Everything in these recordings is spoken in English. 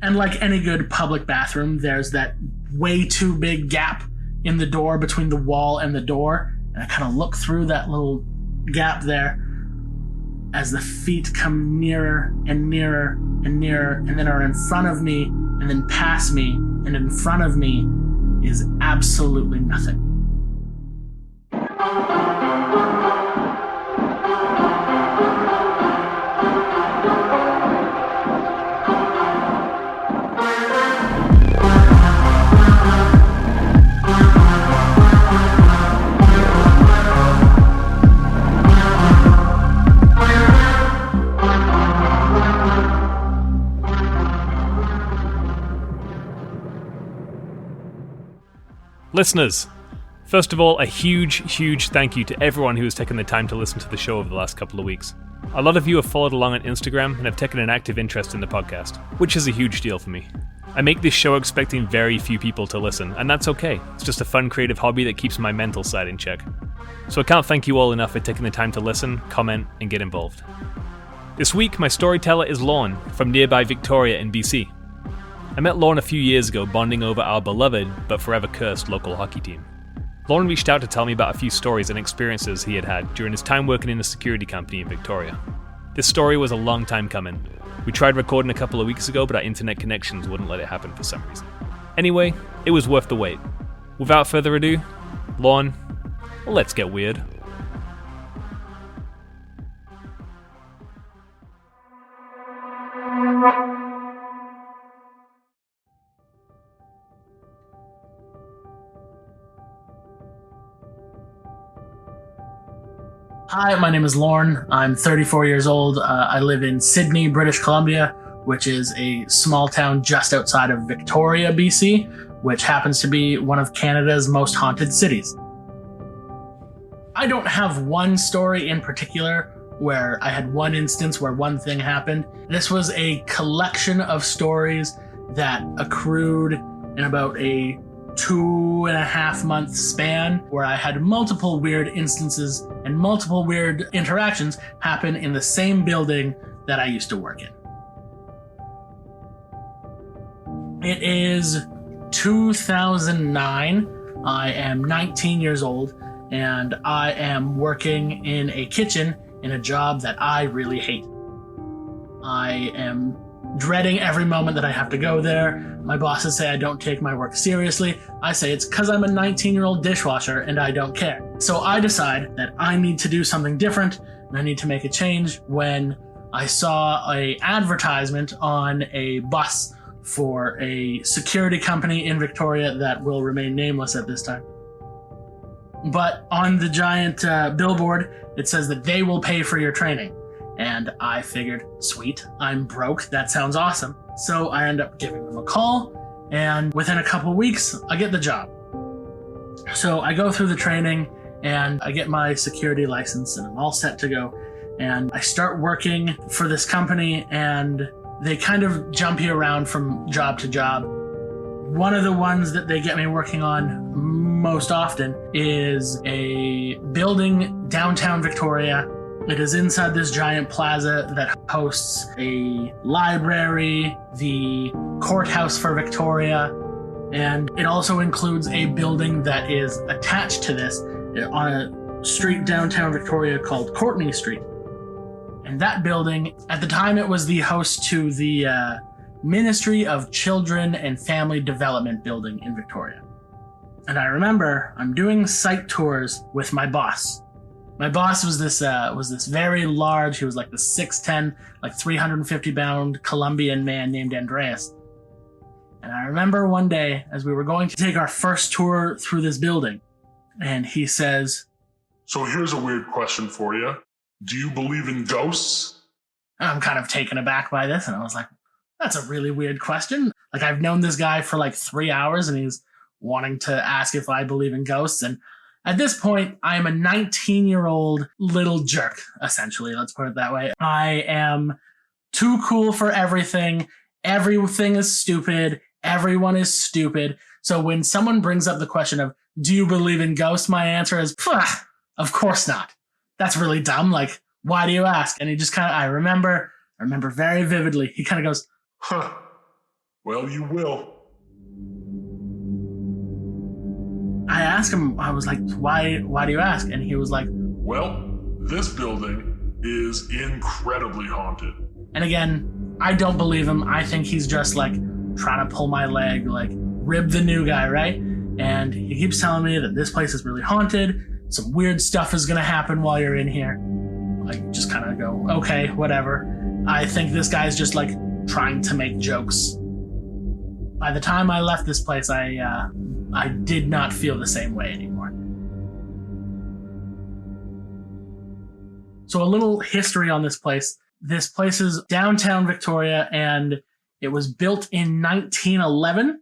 And like any good public bathroom, there's that way too big gap in the door between the wall and the door. And I kind of look through that little gap there as the feet come nearer and nearer and nearer, and then are in front of me, and then past me, and in front of me is absolutely nothing. Listeners, first of all, a huge thank you to everyone who has taken the time to listen to the show over the last couple of weeks. A lot of you have followed along on Instagram and have taken an active interest in the podcast, which is a huge deal for me. I make this show expecting very few people to listen, and that's okay. It's just a fun creative hobby that keeps my mental side in check. So I can't thank you all enough for taking the time to listen, comment, and get involved. This week, my storyteller is Lorne from nearby Victoria in BC. I met Lorne a few years ago bonding over our beloved, but forever cursed, local hockey team. Lorne reached out to tell me about a few stories and experiences he had had during his time working in a security company in Victoria. This story was a long time coming. We tried recording a couple of weeks ago, but our internet connections wouldn't let it happen for some reason. Anyway, it was worth the wait. Without further ado, Lorne, let's get weird. Hi, my name is Lorne. I'm 34 years old. I live in Sidney, British Columbia, which is a small town just outside of Victoria, BC, which happens to be one of Canada's most haunted cities. I don't have one story in particular where I had one instance where one thing happened. This was a collection of stories that accrued in about a 2.5 month span where I had multiple weird instances and multiple weird interactions happen in the same building that I used to work in. It is 2009. I am 19 years old and I am working in a kitchen in a job that I really hate. I am dreading every moment that I have to go there. My bosses say I don't take my work seriously. I say it's because I'm a 19-year-old dishwasher and I don't care. So I decide that I need to do something different and I need to make a change when I saw an advertisement on a bus for a security company in Victoria that will remain nameless at this time. But on the giant billboard, it says that they will pay for your training. And I figured, sweet, I'm broke, that sounds awesome. So I end up giving them a call, and within a couple weeks, I get the job. So I go through the training, and I get my security license, and I'm all set to go. And I start working for this company, and they kind of jump you around from job to job. One of the ones that they get me working on most often is a building downtown Victoria. It is inside this giant plaza that hosts a library, the courthouse for Victoria, and it also includes a building that is attached to this on a street downtown Victoria called Courtney Street. And that building, at the time, it was the host to the Ministry of Children and Family Development building in Victoria. And I remember I'm doing site tours with my boss. My boss was this very large, he was like the 6'10", like 350-pound Colombian man named Andreas. And I remember one day as we were going to take our first tour through this building, and he says, "So here's a weird question for you. Do you believe in ghosts?" I'm kind of taken aback by this, and I was like, that's a really weird question. Like, I've known this guy for like 3 hours, and he's wanting to ask if I believe in ghosts, and at this point, I am a 19-year-old little jerk, essentially. Let's put it that way. I am too cool for everything. Everything is stupid. Everyone is stupid. So when someone brings up the question of, do you believe in ghosts? My answer is, of course not. That's really dumb. Like, why do you ask? And he just kind of, I remember very vividly. He kind of goes, "Huh, Well, you will. I asked him, I was like, why do you ask? And he was like, well, this building is incredibly haunted. And again, I don't believe him. I think he's just like trying to pull my leg, like rib the new guy, right? And he keeps telling me that this place is really haunted. Some weird stuff is going to happen while you're in here. I just kind of go, okay, whatever. I think this guy's just like trying to make jokes. By the time I left this place, I did not feel the same way anymore. So a little history on this place. This place is downtown Victoria, and it was built in 1911.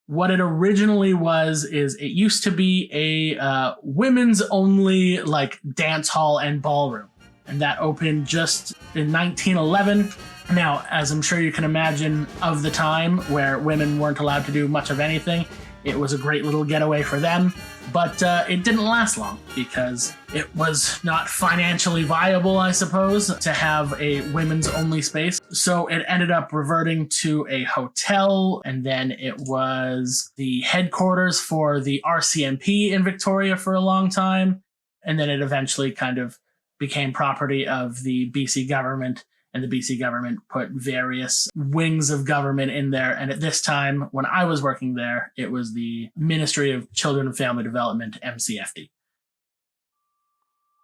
What it originally was is it used to be a women's only like dance hall and ballroom. And that opened just in 1911. Now, as I'm sure you can imagine, of the time where women weren't allowed to do much of anything, it was a great little getaway for them. But it didn't last long because it was not financially viable, I suppose, to have a women's only space. So it ended up reverting to a hotel, and then it was the headquarters for the RCMP in Victoria for a long time. And then it eventually kind of became property of the BC government, and the BC government put various wings of government in there. And at this time, when I was working there, it was the Ministry of Children and Family Development, MCFD.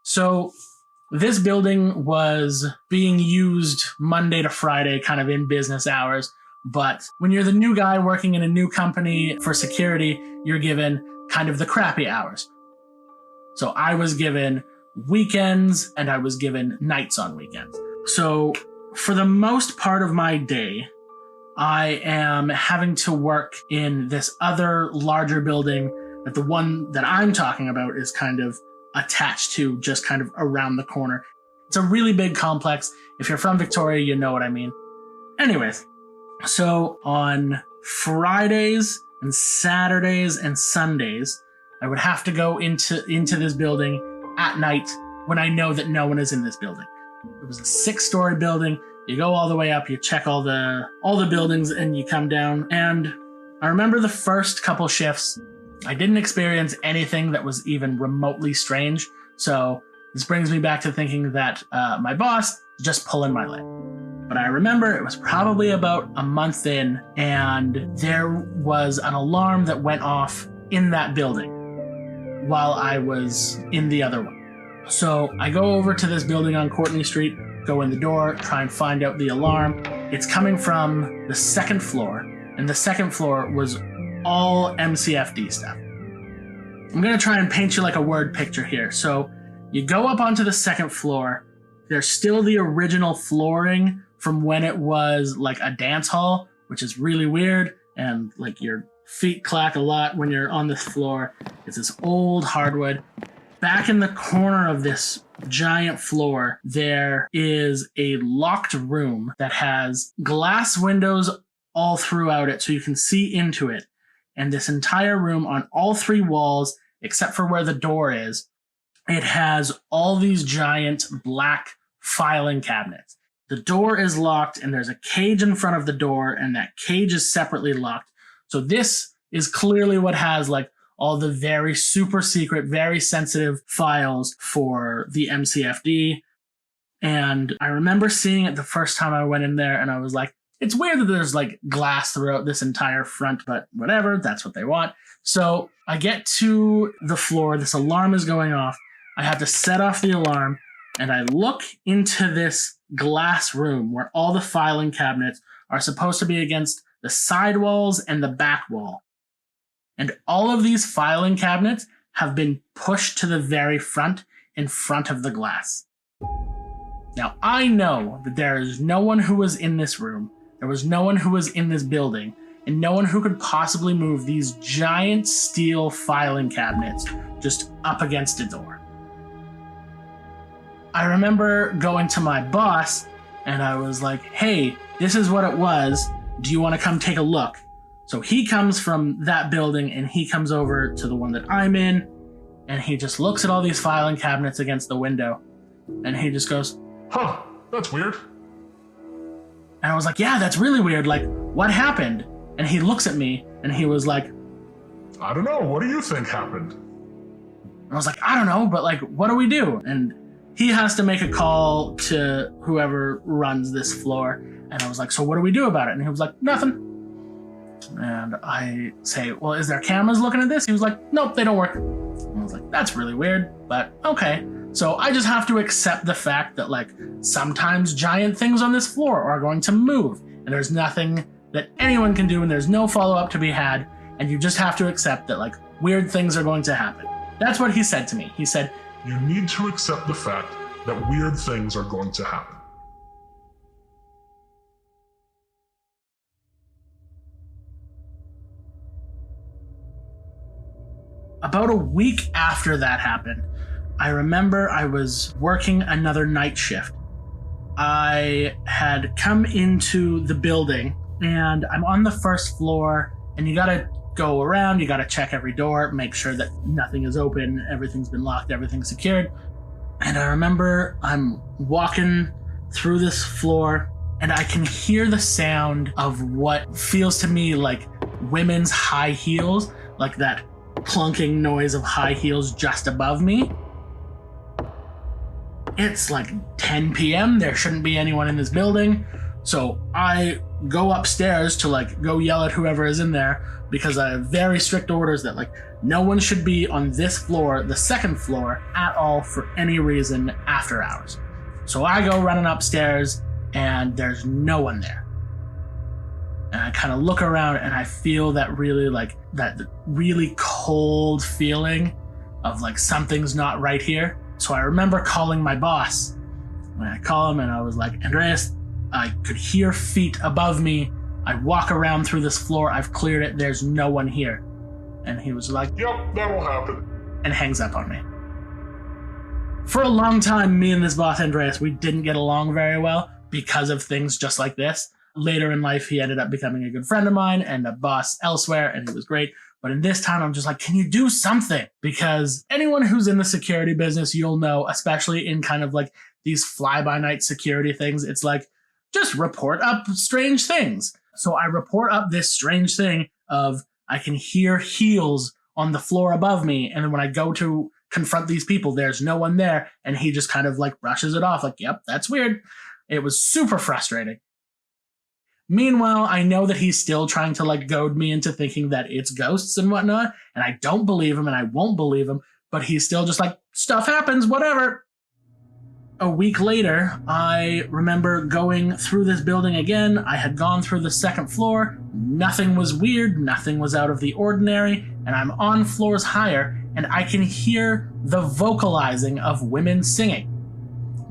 So this building was being used Monday to Friday, kind of in business hours. But when you're the new guy working in a new company for security, you're given kind of the crappy hours. So I was given weekends, and I was given nights on weekends. So for the most part of my day, I am having to work in this other larger building that the one that I'm talking about is kind of attached to, just kind of around the corner. It's a really big complex. If you're from Victoria, you know what I mean. Anyways, so on Fridays and Saturdays and Sundays, I would have to go into this building at night when I know that no one is in this building. It was a 6-story building. You go all the way up, you check all the buildings, and you come down. And I remember the first couple shifts, I didn't experience anything that was even remotely strange. So this brings me back to thinking that my boss was just pulling my leg. But I remember it was probably about a month in, and there was an alarm that went off in that building while I was in the other one. So I go over to this building on Courtney Street, go in the door, try and find out the alarm. It's coming from the second floor, and the second floor was all MCFD stuff. I'm going to try and paint you like a word picture here. So you go up onto the second floor. There's still the original flooring from when it was like a dance hall, which is really weird, and like your feet clack a lot when you're on this floor. It's this old hardwood. Back in the corner of this giant floor, there is a locked room that has glass windows all throughout it so you can see into it. And this entire room, on all 3 walls, except for where the door is, it has all these giant black filing cabinets. The door is locked, and there's a cage in front of the door, and that cage is separately locked. So this is clearly what has like all the very super secret, very sensitive files for the MCFD. And I remember seeing it the first time I went in there, and I was like, it's weird that there's like glass throughout this entire front, but whatever, that's what they want. So I get to the floor, this alarm is going off. I have to set off the alarm, and I look into this glass room where all the filing cabinets are supposed to be against the side walls and the back wall. And all of these filing cabinets have been pushed to the very front, in front of the glass. Now, I know that there is no one who was in this room, there was no one who was in this building, and no one who could possibly move these giant steel filing cabinets just up against a door. I remember going to my boss, and I was like, hey, this is what it was. Do you want to come take a look? So he comes from that building, and he comes over to the one that I'm in, and he just looks at all these filing cabinets against the window, and he just goes, huh, that's weird. And I was like, yeah, that's really weird. Like, what happened? And he looks at me and he was like, I don't know. What do you think happened? I was like, I don't know, but like, what do we do? And he has to make a call to whoever runs this floor. And I was like, so what do we do about it? And he was like, nothing. And I say, well, is there cameras looking at this? He was like, nope, they don't work. And I was like, that's really weird, but okay. So I just have to accept the fact that like sometimes giant things on this floor are going to move and there's nothing that anyone can do and there's no follow-up to be had. And you just have to accept that like weird things are going to happen. That's what he said to me. He said, you need to accept the fact that weird things are going to happen. About a week after that happened, I remember I was working another night shift. I had come into the building and I'm on the first floor, and you gotta go around, you gotta check every door, make sure that nothing is open, everything's been locked, everything's secured. And I remember I'm walking through this floor and I can hear the sound of what feels to me like women's high heels, like that clunking noise of high heels just above me. It's like 10 p.m. There shouldn't be anyone in this building. So I go upstairs to like go yell at whoever is in there because I have very strict orders that like no one should be on this floor, the second floor, at all for any reason after hours. So I go running upstairs and there's no one there. And I kind of look around and I feel that really cold feeling of like something's not right here. So I remember calling my boss. When I call him and I was like, Andreas, I could hear feet above me. I walk around through this floor. I've cleared it. There's no one here. And he was like, yep, that'll happen. And hangs up on me. For a long time, me and this boss, Andreas, we didn't get along very well because of things just like this. Later in life, he ended up becoming a good friend of mine and a boss elsewhere, and he was great. But in this time, I'm just like, can you do something? Because anyone who's in the security business, you'll know, especially in kind of like these fly-by-night security things, it's like, just report up strange things. So I report up this strange thing of I can hear heels on the floor above me. And then when I go to confront these people, there's no one there. And he just kind of like brushes it off like, yep, that's weird. It was super frustrating. Meanwhile, I know that he's still trying to like goad me into thinking that it's ghosts and whatnot. And I don't believe him and I won't believe him. But he's still just like, stuff happens, whatever. A week later, I remember going through this building again. I had gone through the second floor. Nothing was weird. Nothing was out of the ordinary. And I'm on floors higher, and I can hear the vocalizing of women singing,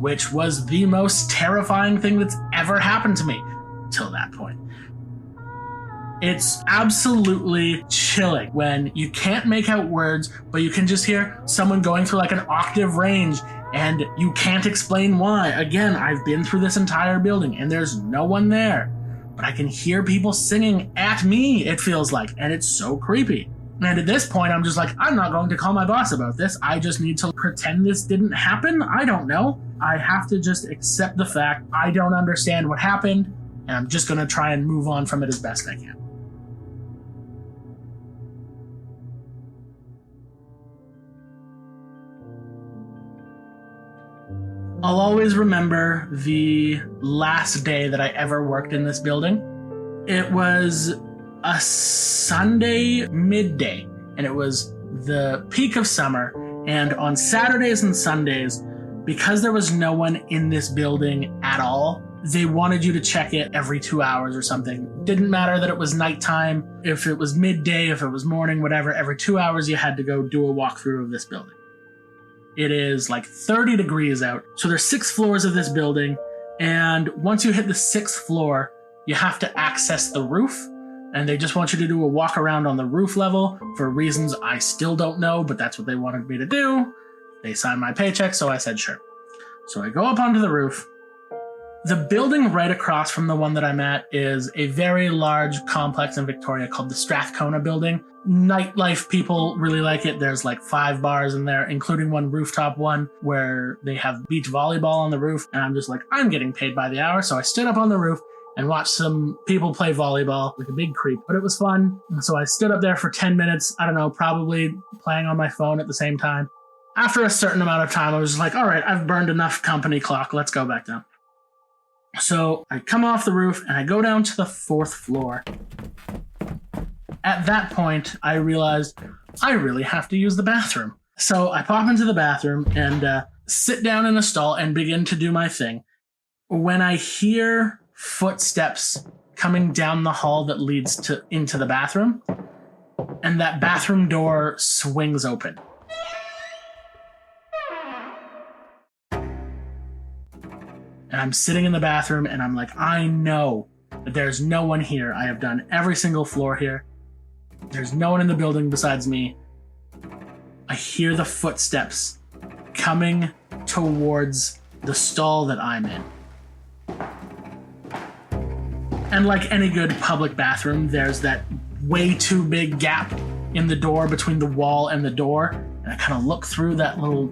which was the most terrifying thing that's ever happened to me till that point. It's absolutely chilling when you can't make out words, but you can just hear someone going through like an octave range and you can't explain why. Again, I've been through this entire building and there's no one there, but I can hear people singing at me, it feels like, and it's so creepy. And at this point, I'm just like, I'm not going to call my boss about this. I just need to pretend this didn't happen. I don't know. I have to just accept the fact I don't understand what happened, and I'm just going to try and move on from it as best I can. I'll always remember the last day that I ever worked in this building. It was a Sunday midday, and it was the peak of summer. And on Saturdays and Sundays, because there was no one in this building at all, they wanted you to check it every 2 hours or something. Didn't matter that it was nighttime, if it was midday, if it was morning, whatever, every 2 hours you had to go do a walkthrough of this building. It is like 30 degrees out. So there's 6 floors of this building. And once you hit the 6th floor, you have to access the roof. And they just want you to do a walk around on the roof level for reasons I still don't know, but that's what they wanted me to do. They signed my paycheck, so I said sure. So I go up onto the roof. The building right across from the one that I'm at is a very large complex in Victoria called the Strathcona building. Nightlife people really like it. There's like 5 bars in there, including one rooftop one where they have beach volleyball on the roof. And I'm just like, I'm getting paid by the hour. So I stood up on the roof and watched some people play volleyball, like a big creep, but it was fun. And so I stood up there for 10 minutes, I don't know, probably playing on my phone at the same time. After a certain amount of time, I was just like, all right, I've burned enough company clock, let's go back down. So I come off the roof and I go down to the 4th floor. At that point, I realized I really have to use the bathroom. So I pop into the bathroom and sit down in a stall and begin to do my thing. When I hear footsteps coming down the hall that leads into the bathroom, and that bathroom door swings open. And I'm sitting in the bathroom and I'm like, I know that there's no one here. I have done every single floor here. There's no one in the building besides me. I hear the footsteps coming towards the stall that I'm in. And like any good public bathroom, there's that way too big gap in the door between the wall and the door. And I kind of look through that little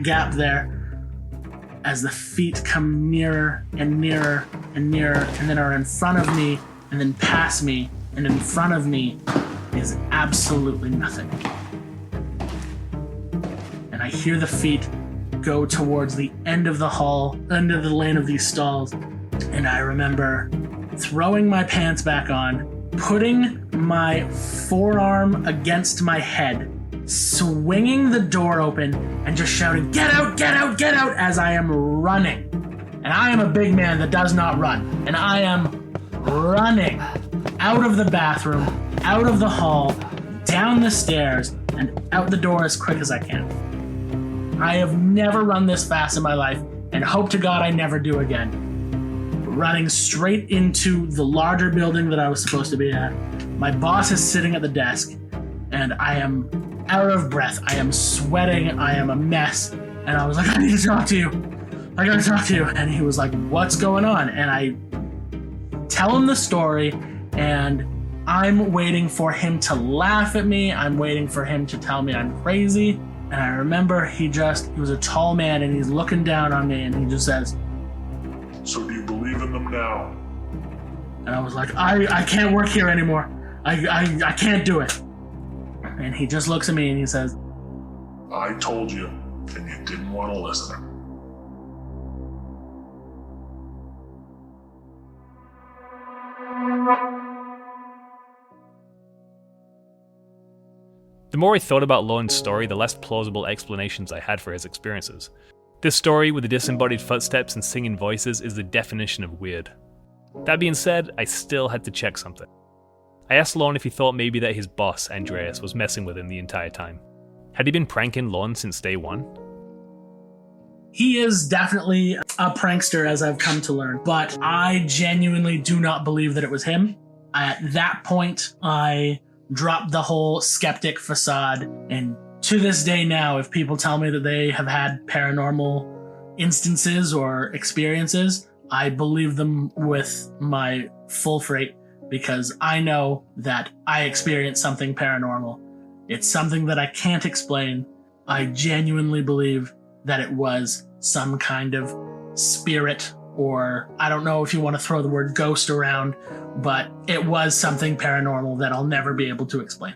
gap there as the feet come nearer and nearer and nearer, and then are in front of me, and then past me, and in front of me is absolutely nothing. And I hear the feet go towards the end of the hall, end of the lane of these stalls, and I remember throwing my pants back on, putting my forearm against my head, swinging the door open, and just shouting, "Get out, get out, get out," as I am running. And I am a big man that does not run. And I am running out of the bathroom, out of the hall, down the stairs, and out the door as quick as I can. I have never run this fast in my life, and hope to God I never do again. Running straight into the larger building that I was supposed to be at. My boss is sitting at the desk, and I am out of breath. I am sweating. I am a mess. And I was like, I need to talk to you. I gotta talk to you. And he was like, what's going on? And I tell him the story, and I'm waiting for him to laugh at me. I'm waiting for him to tell me I'm crazy. And I remember he was a tall man, and he's looking down on me, and he just says, "So do you believe in them now?" And I was like, I can't work here anymore. I can't do it. And he just looks at me and he says, "I told you, and you didn't want to listen." The more I thought about Lorne's story, the less plausible explanations I had for his experiences. This story with the disembodied footsteps and singing voices is the definition of weird. That being said, I still had to check something. I asked Lorne if he thought maybe that his boss, Andreas, was messing with him the entire time. Had he been pranking Lorne since day one? He is definitely a prankster, as I've come to learn, but I genuinely do not believe that it was him. At that point, I dropped the whole skeptic facade, and to this day now, if people tell me that they have had paranormal instances or experiences, I believe them with my full freight, because I know that I experienced something paranormal. It's something that I can't explain. I genuinely believe that it was some kind of spirit, or I don't know if you want to throw the word ghost around, but it was something paranormal that I'll never be able to explain.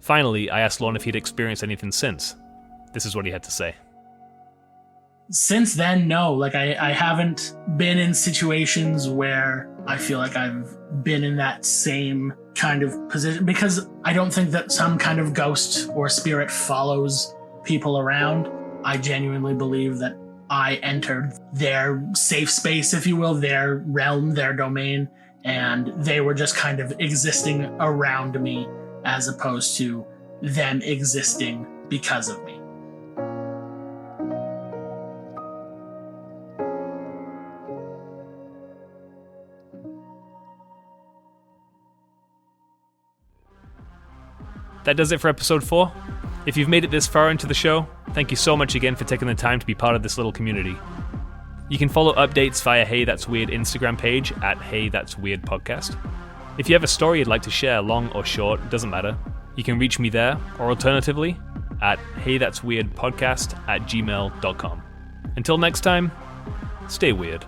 Finally, I asked Lorne if he'd experienced anything since. This is what he had to say. Since then, no. Like, I haven't been in situations where I feel like I've been in that same kind of position, because I don't think that some kind of ghost or spirit follows people around. I genuinely believe that I entered their safe space, if you will, their realm, their domain, and they were just kind of existing around me as opposed to them existing because of me. That does it for episode 4. If you've made it this far into the show, thank you so much again for taking the time to be part of this little community. You can follow updates via Hey That's Weird Instagram page at Hey That's Weird Podcast. If you have a story you'd like to share, long or short, it doesn't matter, you can reach me there, or alternatively, at heythat'sweirdpodcast@gmail.com. Until next time, stay weird.